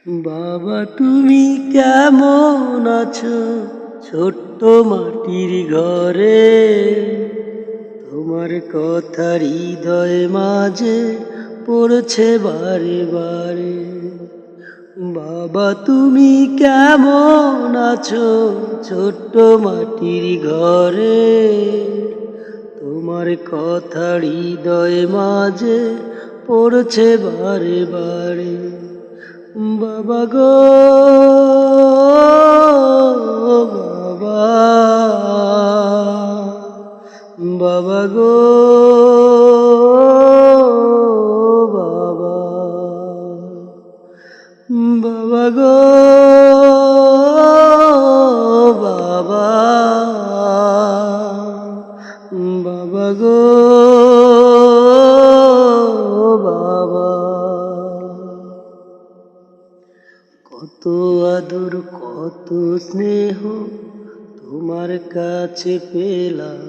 বাবা তুমি কেমন আছো ছোট্ট মাটির ঘরে? তোমার কথা হৃদয়ে মাঝে পড়ছে বারে বারে। বাবা তুমি কেমন আছো ছোট্ট মাটির ঘরে? তোমার কথা হৃদয়ে মাঝে পড়ছে বারে বারে। বাবা গো বাবা, বাবা গো বাবা, বাবা গো বাবা, বাবা গো বাবা। কত আদর কত স্নেহ তোমার কাছে পেলাম,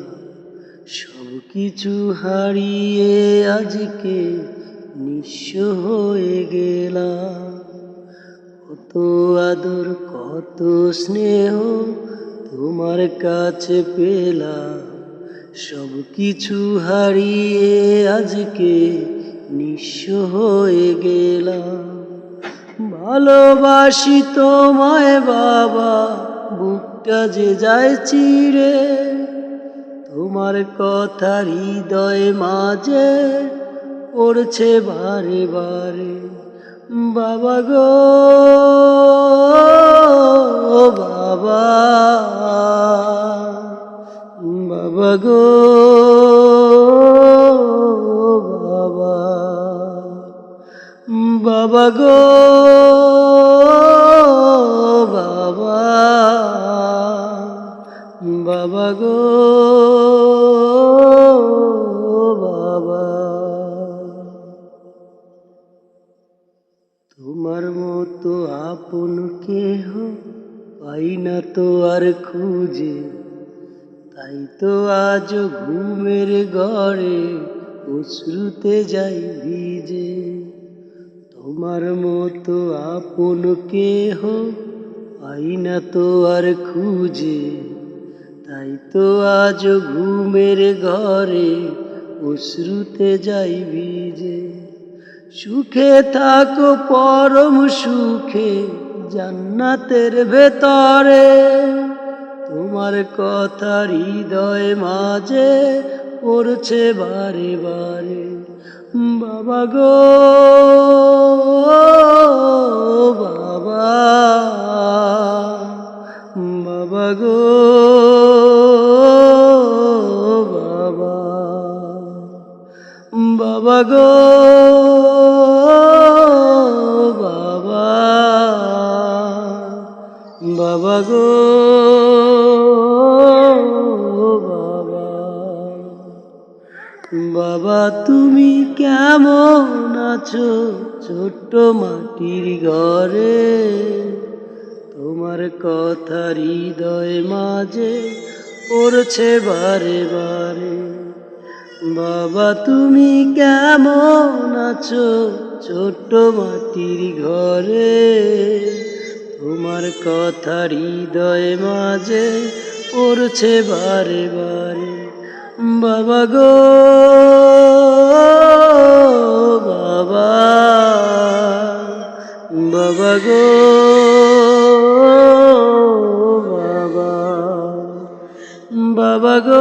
সব কিছু হারিয়ে আজকে নিঃস্ব হয়ে গেলাম। কত আদর কত স্নেহ তোমার কাছে পেলাম, সব কিছু হারিয়ে আজকে নিঃস্ব হয়ে গেলাম। ভালোবাসি তোমায় বাবা, বুকটা যে যায় চিরে, তোমার কথা হৃদয়ে মাঝে পড়ছে বারে বারে। বাবা গো বাবা, বাবা গো বাবা, বাবা গো বাবা, বাবা গো বাবা। তোমার মতো আপন কেহ পাই না তো আর খুঁজে, তাই তো আজ ঘুমের ঘরে অশ্রুতে যাই ভিজে। তোমার মতো আপন কেহ পাই না তো আর খুঁজে, তাই তো আজ ঘুমের ঘরে অশ্রুতে যাই ভিজে। সুখে থাকো পরম সুখে জান্নাতের ভেতরে, তোমার কথা হৃদয় মাঝে পড়ছে বারে বারে। বাবা গো বাবা, বাবা গো বাবা, বাবা গো বাবা, বাবা গো বাবা। বাবা তুমি কেমন আছো ছোট্ট মাটির ঘরে? তোমার কথা হৃদয় মাঝে পড়ছে বারে বারে। বাবা তুমি কেমন আছো ছোট্ট মাটির ঘরে? তোমার কথা হৃদয় মাঝে পড়ছে বারে বারে। বাবা গো বাবা, বাবা গো বাবা, বাবা গো